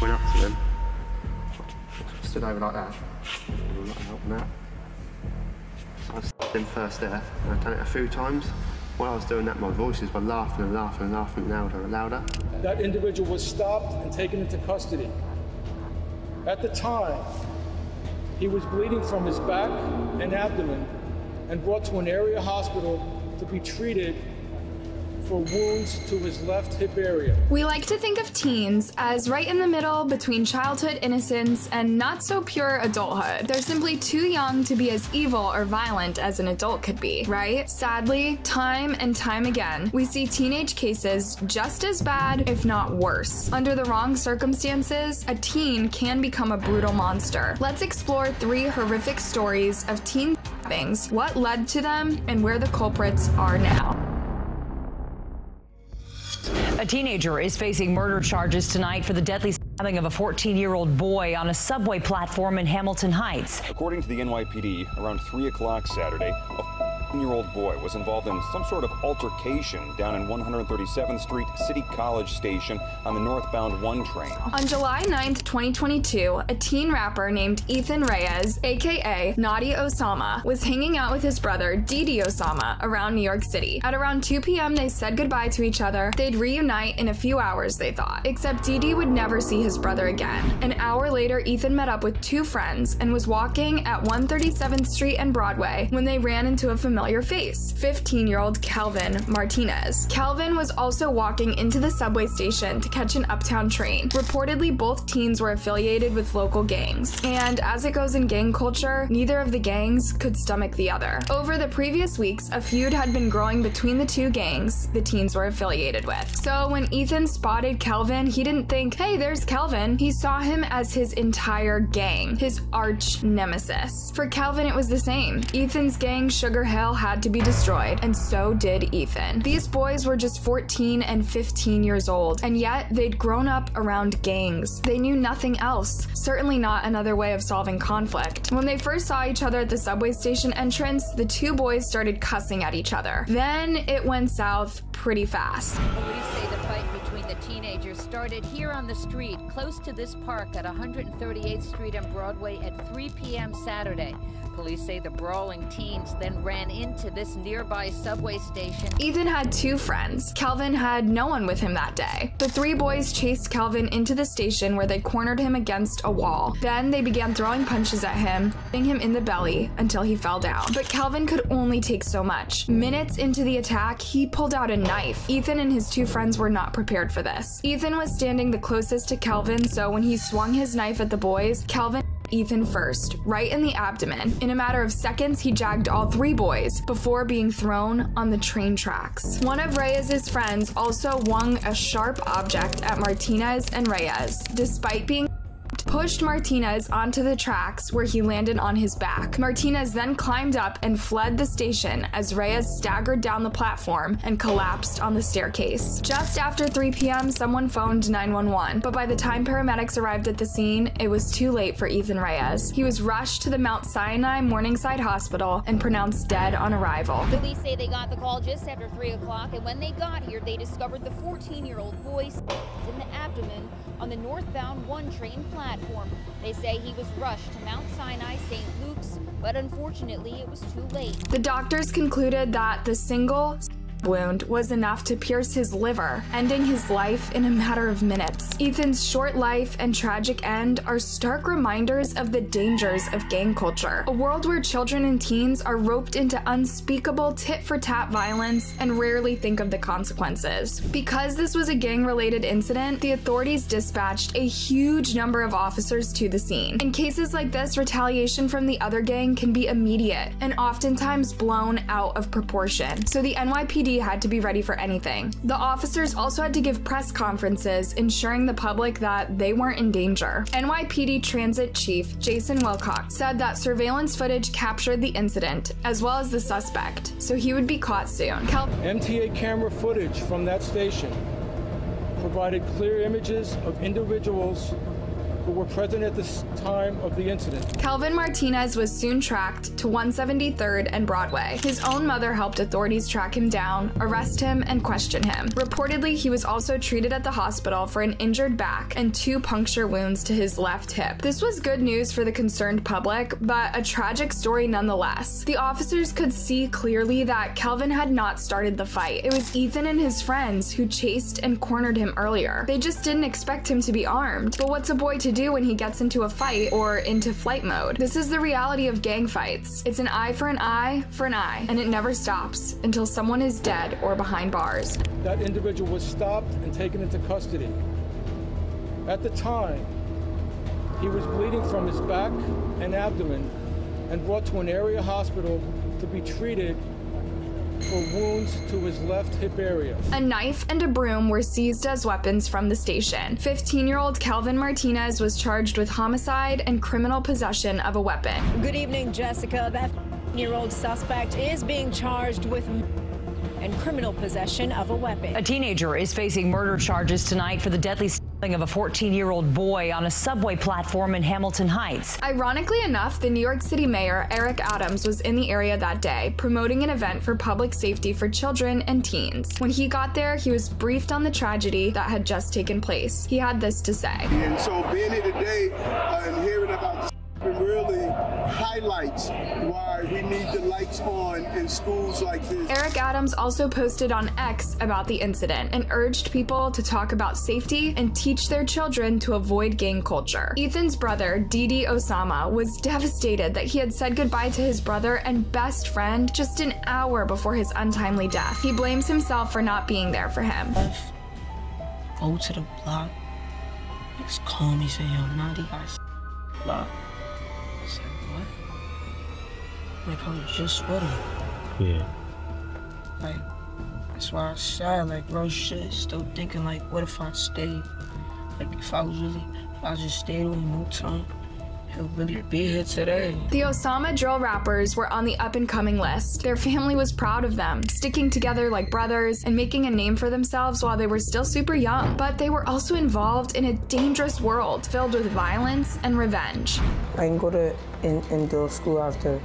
went up to them, stood over like that, and not helping that. So I stood him first there, and I've done it a few times. While I was doing that, my voices were laughing and laughing and laughing louder and louder. That individual was stopped and taken into custody. At the time, he was bleeding from his back and abdomen and brought to an area hospital to be treated for wounds to his left hip area. We like to think of teens as right in the middle between childhood innocence and not so pure adulthood. They're simply too young to be as evil or violent as an adult could be, right? Sadly, time and time again, we see teenage cases just as bad, if not worse. Under the wrong circumstances, a teen can become a brutal monster. Let's explore 3 horrific stories of teen stabbings, what led to them, and where the culprits are now. A teenager is facing murder charges tonight for the deadly stabbing of a 14-year-old boy on a subway platform in Hamilton Heights. According to the NYPD, around 3 o'clock Saturday, a 14-year-old boy was involved in some sort of altercation down in 137th Street City College Station on the northbound 1 train. On July 9th, 2022, a teen rapper named Ethan Reyes, aka Naughty Osama, was hanging out with his brother Didi Osama around New York City. At around 2 p.m., they said goodbye to each other. They'd reunite in a few hours, they thought. Except Didi would never see his brother again. An hour later, Ethan met up with 2 friends and was walking at 137th Street and Broadway when they ran into a familiar face, 15-year-old Calvin Martinez. Calvin was also walking into the subway station to catch an uptown train. Reportedly, both teens were affiliated with local gangs. And as it goes in gang culture, neither of the gangs could stomach the other. Over the previous weeks, a feud had been growing between the 2 gangs the teens were affiliated with. So when Ethan spotted Calvin, he didn't think, hey, there's Calvin. He saw him as his entire gang, his arch nemesis. For Calvin, it was the same. Ethan's gang, Sugar Hill, had to be destroyed, and so did Ethan. These boys were just 14 and 15 years old, and yet they'd grown up around gangs. They knew nothing else, certainly not another way of solving conflict. When they first saw each other at the subway station entrance, the 2 boys started cussing at each other. Then it went south pretty fast. Police say the fight between the teenagers started here on the street, close to this park at 138th Street and Broadway at 3 p.m. Saturday. Police say the brawling teens then ran into this nearby subway station. Ethan had 2 friends. Calvin had no one with him that day. The 3 boys chased Calvin into the station where they cornered him against a wall. Then they began throwing punches at him, hitting him in the belly until he fell down. But Calvin could only take so much. Minutes into the attack, he pulled out a knife. Ethan and his 2 friends were not prepared for this. Ethan was standing the closest to Calvin, so when he swung his knife at the boys, Calvin Ethan first, right in the abdomen. In a matter of seconds, he jagged all 3 boys before being thrown on the train tracks. One of Reyes' friends also swung a sharp object at Martinez and Reyes. Despite being pushed Martinez onto the tracks where he landed on his back. Martinez then climbed up and fled the station as Reyes staggered down the platform and collapsed on the staircase. Just after 3 p.m., someone phoned 911, but by the time paramedics arrived at the scene, it was too late for Ethan Reyes. He was rushed to the Mount Sinai Morningside Hospital and pronounced dead on arrival. Police say they got the call just after 3 o'clock, and when they got here, they discovered the 14-year-old boy in the abdomen on the northbound 1 train platform. They say he was rushed to Mount Sinai St. Luke's, but unfortunately it was too late. The doctors concluded that the single wound was enough to pierce his liver, ending his life in a matter of minutes. Ethan's short life and tragic end are stark reminders of the dangers of gang culture, a world where children and teens are roped into unspeakable tit-for-tat violence and rarely think of the consequences. Because this was a gang-related incident, the authorities dispatched a huge number of officers to the scene. In cases like this, retaliation from the other gang can be immediate and oftentimes blown out of proportion, so the NYPD had to be ready for anything. The officers also had to give press conferences, ensuring the public that they weren't in danger. NYPD Transit Chief Jason Wilcox said that surveillance footage captured the incident, as well as the suspect, so he would be caught soon. MTA camera footage from that station provided clear images of individuals who were present at the time of the incident. Kelvin Martinez was soon tracked to 173rd and Broadway. His own mother helped authorities track him down, arrest him, and question him. Reportedly, he was also treated at the hospital for an injured back and 2 puncture wounds to his left hip. This was good news for the concerned public, but a tragic story nonetheless. The officers could see clearly that Kelvin had not started the fight. It was Ethan and his friends who chased and cornered him earlier. They just didn't expect him to be armed. But what's a boy to do when he gets into a fight or into flight mode? This is the reality of gang fights. It's an eye for an eye for an eye, and it never stops until someone is dead or behind bars. That individual was stopped and taken into custody. At the time, he was bleeding from his back and abdomen and brought to an area hospital to be treated for wounds to his left hip area. A knife and a broom were seized as weapons from the station. 15-year-old Kelvin Martinez was charged with homicide and criminal possession of a weapon. Good evening, Jessica. That 15-year-old suspect is being charged with and criminal possession of a weapon. A teenager is facing murder charges tonight for the deadly stabbing of a 14-year-old boy on a subway platform in Hamilton Heights. Ironically enough, the New York City mayor, Eric Adams, was in the area that day, promoting an event for public safety for children and teens. When he got there, he was briefed on the tragedy that had just taken place. He had this to say. And so being here today and hearing about this really highlights why we need the lights on in schools like this. Eric Adams also posted on X about the incident and urged people to talk about safety and teach their children to avoid gang culture. Ethan's brother, bbed Osama, was devastated that he had said goodbye to his brother and best friend just an hour before his untimely death. He blames himself for not being there for him. Go to the block. Just call me, say, yo, Nadi, I block. I said, what? Like, I was just with him. Yeah. Like, that's why I said, like, bro, shit, still thinking, like, what if I stayed? Like, if I just stayed with him no time, he'll really be here today. The Osama drill rappers were on the up-and-coming list. Their family was proud of them, sticking together like brothers and making a name for themselves while they were still super young. But they were also involved in a dangerous world filled with violence and revenge. I can go to indoor school after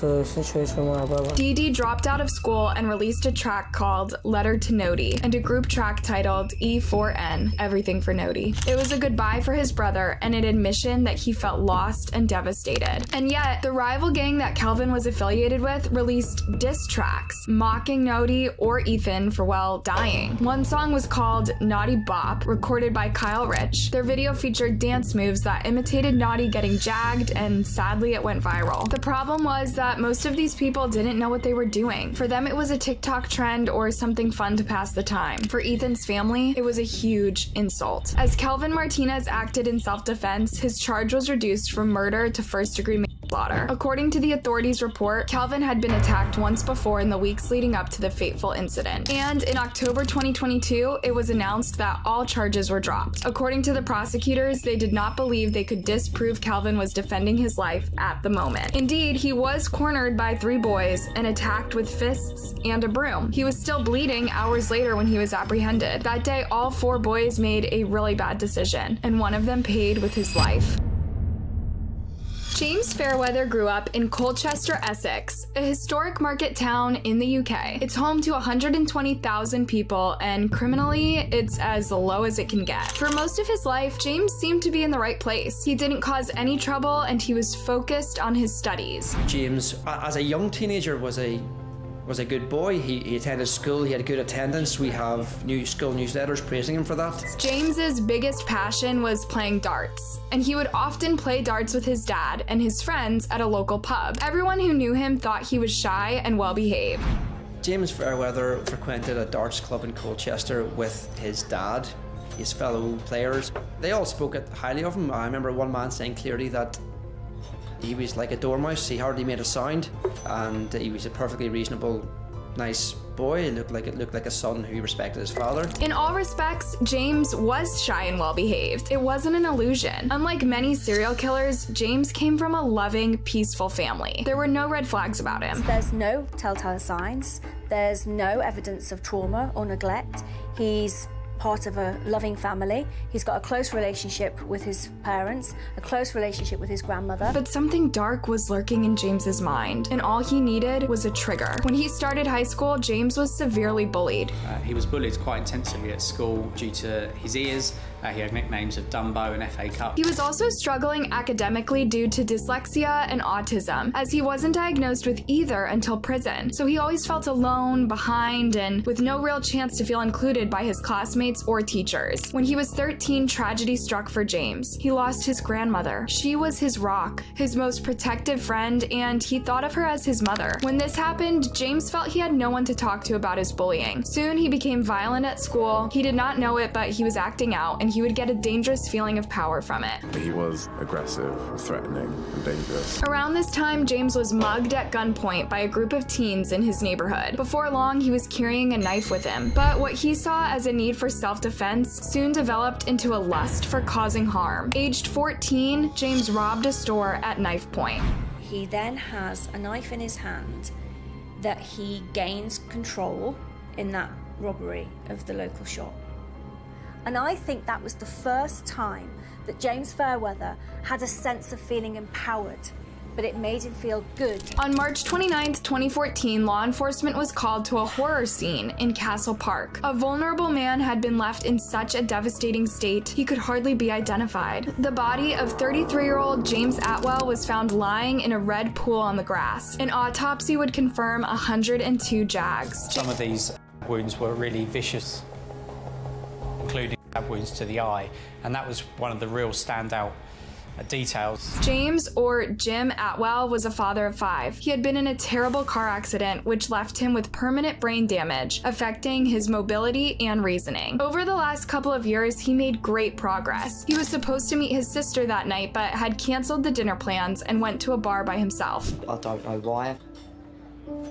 the situation with my brother. bbed dropped out of school and released a track called Letter to Nodi and a group track titled E4N, Everything for Nodi. It was a goodbye for his brother and an admission that he felt lost and devastated. And yet, the rival gang that Kelvin was affiliated with released diss tracks, mocking Nodi or Ethan for, well, dying. One song was called Naughty Bop, recorded by Kyle Rich. Their video featured dance moves that imitated Naughty getting jagged, and sadly it went viral. The problem was that most of these people didn't know what they were doing. For them, it was a TikTok trend or something fun to pass the time. For Ethan's family, it was a huge insult. As Kelvin Martinez acted in self-defense, his charge was reduced from murder to first-degree manslaughter. According to the authorities' report, Kelvin had been attacked once before in the weeks leading up to the fateful incident. And in October 2022, it was announced that all charges were dropped. According to the prosecutors, they did not believe they could disprove Kelvin was defending his life at the moment. Indeed, he was cornered by 3 boys and attacked with fists and a broom. He was still bleeding hours later when he was apprehended. That day, all 4 boys made a really bad decision, and one of them paid with his life. James Fairweather grew up in Colchester, Essex, a historic market town in the UK. It's home to 120,000 people, and criminally, it's as low as it can get. For most of his life, James seemed to be in the right place. He didn't cause any trouble, and he was focused on his studies. James, as a young teenager, was a good boy. He attended school, he had good attendance. We have school newsletters praising him for that. James's biggest passion was playing darts, and he would often play darts with his dad and his friends at a local pub. Everyone who knew him thought he was shy and well-behaved. James Fairweather frequented a darts club in Colchester with his dad, his fellow players. They all spoke highly of him. I remember one man saying clearly that he was like a dormouse. He hardly made a sound, and he was a perfectly reasonable, nice boy. It looked like a son who respected his father. In all respects, James was shy and well-behaved. It wasn't an illusion. Unlike many serial killers, James came from a loving, peaceful family. There were no red flags about him. There's no telltale signs. There's no evidence of trauma or neglect. He's part of a loving family. He's got a close relationship with his parents, a close relationship with his grandmother. But something dark was lurking in James's mind, and all he needed was a trigger. When he started high school, James was severely bullied. He was bullied quite intensively at school due to his ears. He had nicknames of Dumbo and FA Cup. He was also struggling academically due to dyslexia and autism, as he wasn't diagnosed with either until prison. So he always felt alone, behind, and with no real chance to feel included by his classmates or teachers. When he was 13, tragedy struck for James. He lost his grandmother. She was his rock, his most protective friend, and he thought of her as his mother. When this happened, James felt he had no one to talk to about his bullying. Soon he became violent at school. He did not know it, but he was acting out, and he would get a dangerous feeling of power from it. He was aggressive, threatening, and dangerous. Around this time, James was mugged at gunpoint by a group of teens in his neighborhood. Before long, he was carrying a knife with him, but what he saw as a need for self-defense soon developed into a lust for causing harm. Aged 14, James robbed a store at knife point. He then has a knife in his hand that he gains control in that robbery of the local shop. And I think that was the first time that James Fairweather had a sense of feeling empowered, but it made him feel good. On March 29, 2014, law enforcement was called to a horror scene in Castle Park. A vulnerable man had been left in such a devastating state he could hardly be identified. The body of 33-year-old James Atwell was found lying in a red pool on the grass. An autopsy would confirm 102 jags. Some of these wounds were really vicious, including stab wounds to the eye, and that was one of the real standout details. James, or Jim Atwell, was a father of 5. He had been in a terrible car accident which left him with permanent brain damage, affecting his mobility and reasoning. Over the last couple of years, he made great progress. He was supposed to meet his sister that night, but had canceled the dinner plans and went to a bar by himself. I don't know why.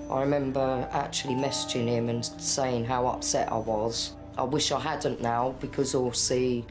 I remember actually messaging him and saying how upset I was. I wish I hadn't now, because I'll see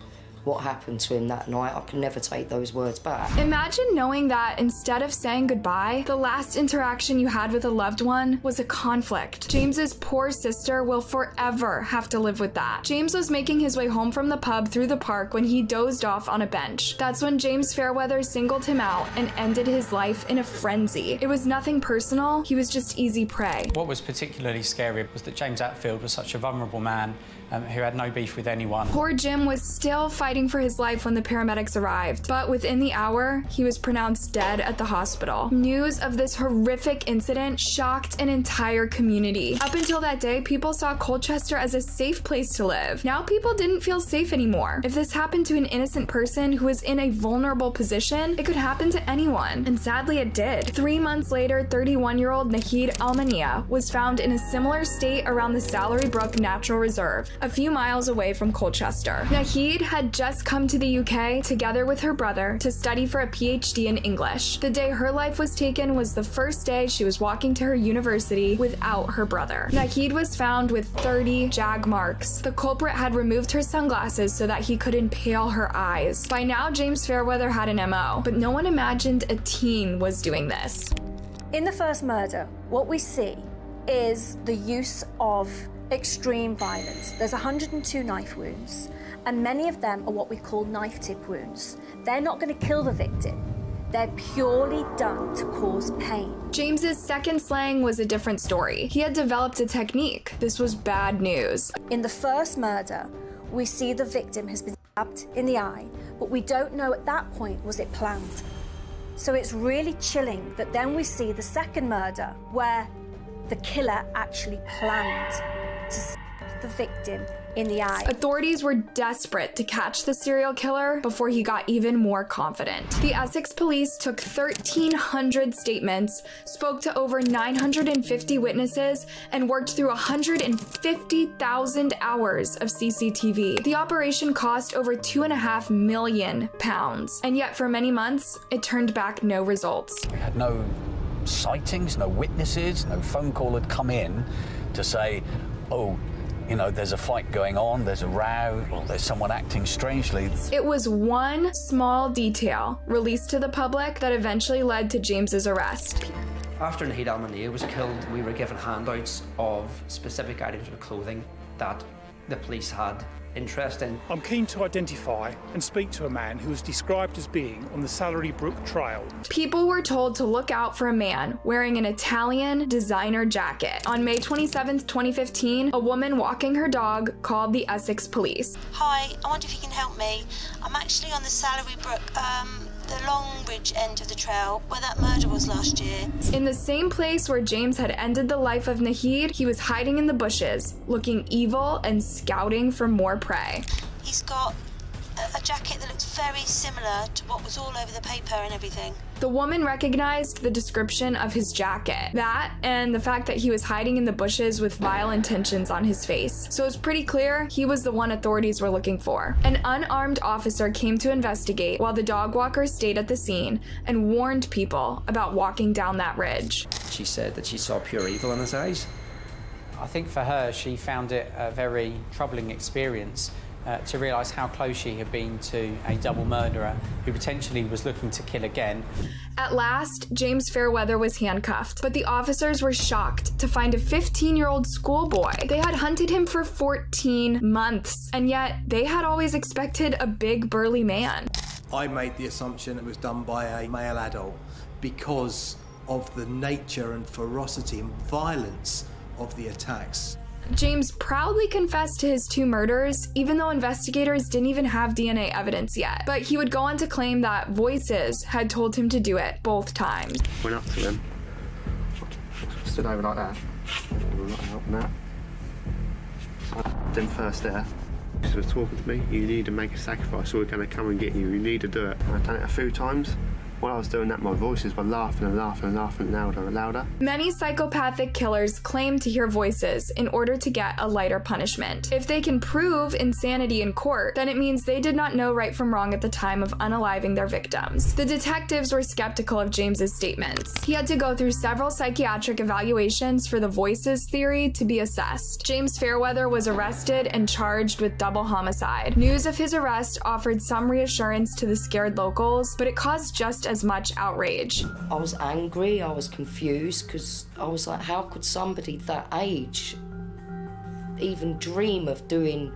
what happened to him that night. I can never take those words back. Imagine knowing that instead of saying goodbye, the last interaction you had with a loved one was a conflict. James's poor sister will forever have to live with that. James was making his way home from the pub through the park when he dozed off on a bench. That's when James Fairweather singled him out and ended his life in a frenzy. It was nothing personal, he was just easy prey. What was particularly scary was that James Atfield was such a vulnerable man who had no beef with anyone. Poor Jim was still fighting for his life when the paramedics arrived, but within the hour, he was pronounced dead at the hospital. News of this horrific incident shocked an entire community. Up until that day, people saw Colchester as a safe place to live. Now people didn't feel safe anymore. If this happened to an innocent person who was in a vulnerable position, it could happen to anyone, and sadly it did. 3 months later, 31-year-old Nahid Almania was found in a similar state around the Salary Brook Natural Reserve, a few miles away from Colchester. Nahid had just come to the UK together with her brother to study for a PhD in English. The day her life was taken was the first day she was walking to her university without her brother. Nahid was found with 30 jag marks. The culprit had removed her sunglasses so that he could impale her eyes. By now, James Fairweather had an MO, but no one imagined a teen was doing this. In the first murder, what we see is the use of extreme violence. There's 102 knife wounds, and many of them are what we call knife tip wounds. They're not going to kill the victim. They're purely done to cause pain. James's second slaying was a different story. He had developed a technique. This was bad news. In the first murder, we see the victim has been stabbed in the eye, but we don't know at that point was it planned. So it's really chilling that then we see the second murder where the killer actually planned to stab the victim in the eye. Authorities were desperate to catch the serial killer before he got even more confident. The Essex police took 1,300 statements, spoke to over 950 witnesses, and worked through 150,000 hours of CCTV. The operation cost over £2.5 million, and yet for many months, it turned back no results. We had no sightings, no witnesses, no phone call had come in to say, oh, you know, there's a fight going on, there's a row, or there's someone acting strangely. It was one small detail released to the public that eventually led to James's arrest. After Nahid Almania was killed, we were given handouts of specific items of clothing that the police had interesting. I'm keen to identify and speak to a man who was described as being on the Salary Brook Trail. People were told to look out for a man wearing an Italian designer jacket. On May 27, 2015, a woman walking her dog called the Essex police. Hi, I wonder if you can help me. I'm actually on the Salary Brook, the Longbridge end of the trail, where that murder was last year. In the same place where James had ended the life of Nahid, he was hiding in the bushes, looking evil and scouting for more prey. He's got a jacket that looks very similar to what was all over the paper and everything. The woman recognized the description of his jacket. That and the fact that he was hiding in the bushes with vile intentions on his face. So it's pretty clear he was the one authorities were looking for. An unarmed officer came to investigate while the dog walker stayed at the scene and warned people about walking down that ridge. She said that she saw pure evil in his eyes. I think for her, she found it a very troubling experience to realise how close she had been to a double murderer who potentially was looking to kill again. At last, James Fairweather was handcuffed, but the officers were shocked to find a 15-year-old schoolboy. They had hunted him for 14 months, and yet they had always expected a big, burly man. I made the assumption it was done by a male adult because of the nature and ferocity and violence of the attacks. James proudly confessed to his 2 murders, even though investigators didn't even have DNA evidence yet. But he would go on to claim that voices had told him to do it both times. Went up to him, stood over like that, not helping that. So I him first there. He was talking to me, you need to make a sacrifice or we're going to come and get you, you need to do it. And I've done it a few times. While I was doing that, my voices were laughing and laughing and laughing louder and louder. Many psychopathic killers claim to hear voices in order to get a lighter punishment. If they can prove insanity in court, then it means they did not know right from wrong at the time of unaliving their victims. The detectives were skeptical of James's statements. He had to go through several psychiatric evaluations for the voices theory to be assessed. James Fairweather was arrested and charged with double homicide. News of his arrest offered some reassurance to the scared locals, but it caused just as much outrage. I was angry, I was confused, because I was like, how could somebody that age even dream of doing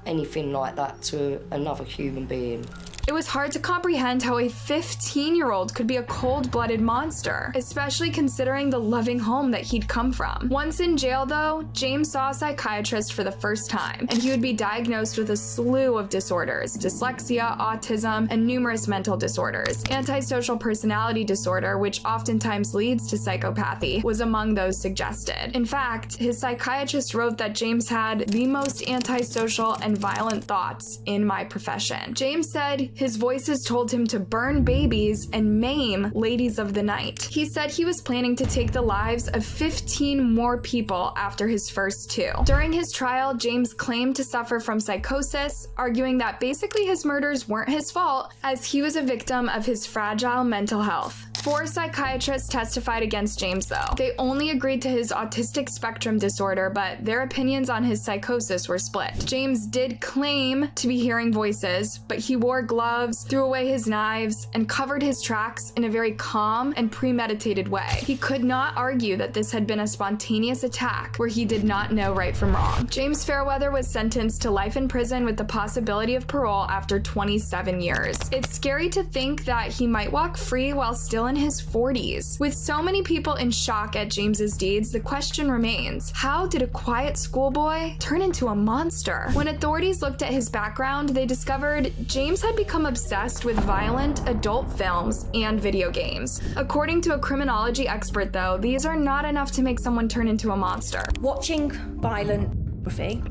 anything like that to another human being? It was hard to comprehend how a 15-year-old could be a cold-blooded monster, especially considering the loving home that he'd come from. Once in jail, though, James saw a psychiatrist for the first time, and he would be diagnosed with a slew of disorders: dyslexia, autism, and numerous mental disorders. Antisocial personality disorder, which oftentimes leads to psychopathy, was among those suggested. In fact, his psychiatrist wrote that James had the most antisocial and violent thoughts in my profession. James said his voices told him to burn babies and maim ladies of the night. He said he was planning to take the lives of 15 more people after his first 2. During his trial, James claimed to suffer from psychosis, arguing that basically his murders weren't his fault, as he was a victim of his fragile mental health. 4 psychiatrists testified against James, though. They only agreed to his autistic spectrum disorder, but their opinions on his psychosis were split. James did claim to be hearing voices, but he wore gloves, threw away his knives, and covered his tracks in a very calm and premeditated way. He could not argue that this had been a spontaneous attack where he did not know right from wrong. James Fairweather was sentenced to life in prison with the possibility of parole after 27 years. It's scary to think that he might walk free while still in his 40s. With so many people in shock at James's deeds, the question remains, how did a quiet schoolboy turn into a monster? When authorities looked at his background, they discovered James had become obsessed with violent adult films and video games. According to a criminology expert, though, these are not enough to make someone turn into a monster. Watching violent pornography,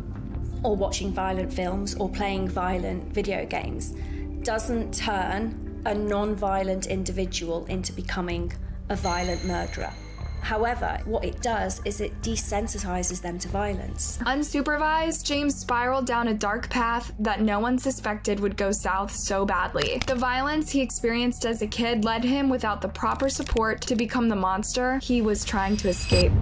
or watching violent films, or playing violent video games doesn't turn a non-violent individual into becoming a violent murderer. However, what it does is it desensitizes them to violence. Unsupervised, James spiraled down a dark path that no one suspected would go south so badly. The violence he experienced as a kid led him without the proper support to become the monster he was trying to escape.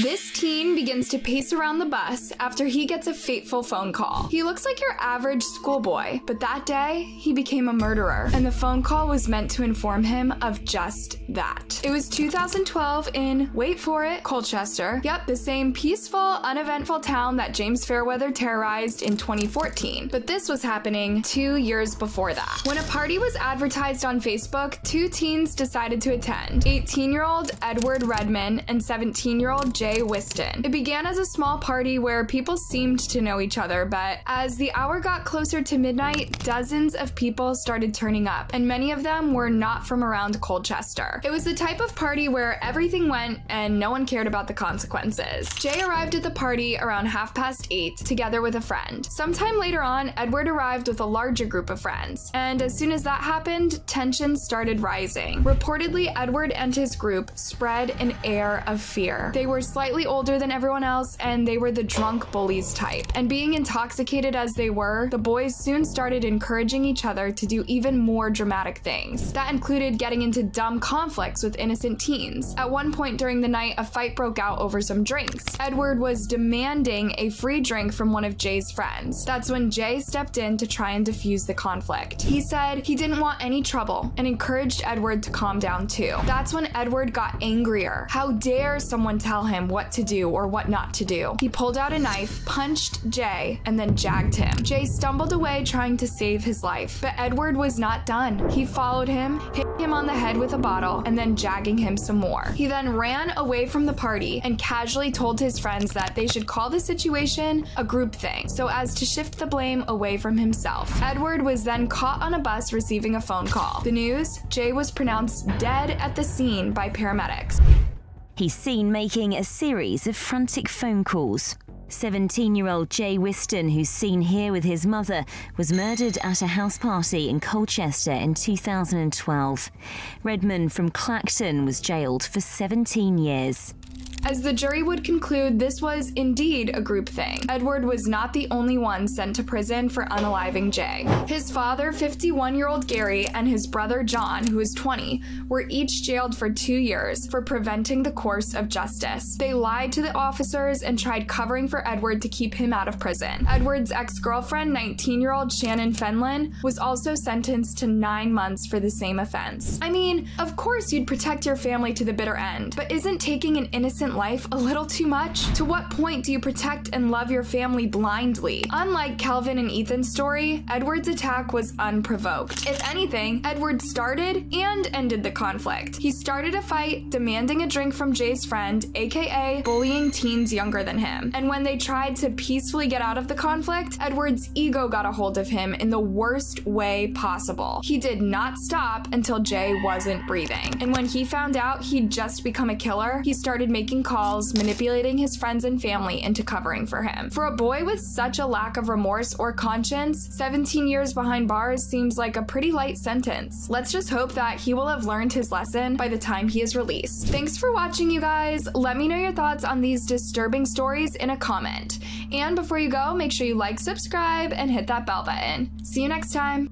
This teen begins to pace around the bus after he gets a fateful phone call. He looks like your average schoolboy, but that day, he became a murderer, and the phone call was meant to inform him of just that. It was 2012 in, wait for it, Colchester. Yep, the same peaceful, uneventful town that James Fairweather terrorized in 2014. But this was happening 2 years before that. When a party was advertised on Facebook, two teens decided to attend. 18-year-old Edward Redman and 17-year-old Jay Whiston. It began as a small party where people seemed to know each other, but as the hour got closer to midnight, dozens of people started turning up, and many of them were not from around Colchester. It was the type of party where everything went and no one cared about the consequences. Jay arrived at the party around 8:30 together with a friend. Sometime later on, Edward arrived with a larger group of friends, and as soon as that happened, tensions started rising. Reportedly, Edward and his group spread an air of fear. They were slightly older than everyone else, and they were the drunk bullies type. And being intoxicated as they were, the boys soon started encouraging each other to do even more dramatic things. That included getting into dumb conflicts with innocent teens. At one point during the night, a fight broke out over some drinks. Edward was demanding a free drink from one of Jay's friends. That's when Jay stepped in to try and defuse the conflict. He said he didn't want any trouble and encouraged Edward to calm down too. That's when Edward got angrier. How dare someone tell him what to do or what not to do? He pulled out a knife, punched Jay, and then jagged him. Jay stumbled away trying to save his life, but Edward was not done. He followed him, hit him on the head with a bottle, and then jagging him some more. He then ran away from the party and casually told his friends that they should call the situation a group thing, so as to shift the blame away from himself. Edward was then caught on a bus receiving a phone call. The news: Jay was pronounced dead at the scene by paramedics. He's seen making a series of frantic phone calls. 17-year-old Jay Whiston, who's seen here with his mother, was murdered at a house party in Colchester in 2012. Redman from Clacton was jailed for 17 years. As the jury would conclude, this was indeed a group thing. Edward was not the only one sent to prison for unaliving Jay. His father, 51-year-old Gary, and his brother John, who was 20, were each jailed for 2 years for preventing the course of justice. They lied to the officers and tried covering for Edward to keep him out of prison. Edward's ex-girlfriend, 19-year-old Shannon Fenlon, was also sentenced to 9 months for the same offense. I mean, of course you'd protect your family to the bitter end, but isn't taking an innocent life a little too much? To what point do you protect and love your family blindly? Unlike Calvin and Ethan's story, Edward's attack was unprovoked. If anything, Edward started and ended the conflict. He started a fight, demanding a drink from Jay's friend, aka bullying teens younger than him. And when they tried to peacefully get out of the conflict, Edward's ego got a hold of him in the worst way possible. He did not stop until Jay wasn't breathing. And when he found out he'd just become a killer, he started making calls, manipulating his friends and family into covering for him. For a boy with such a lack of remorse or conscience, 17 years behind bars seems like a pretty light sentence. Let's just hope that he will have learned his lesson by the time he is released. Thanks for watching, you guys. Let me know your thoughts on these disturbing stories in a comment. And before you go, make sure you like, subscribe, and hit that bell button. See you next time.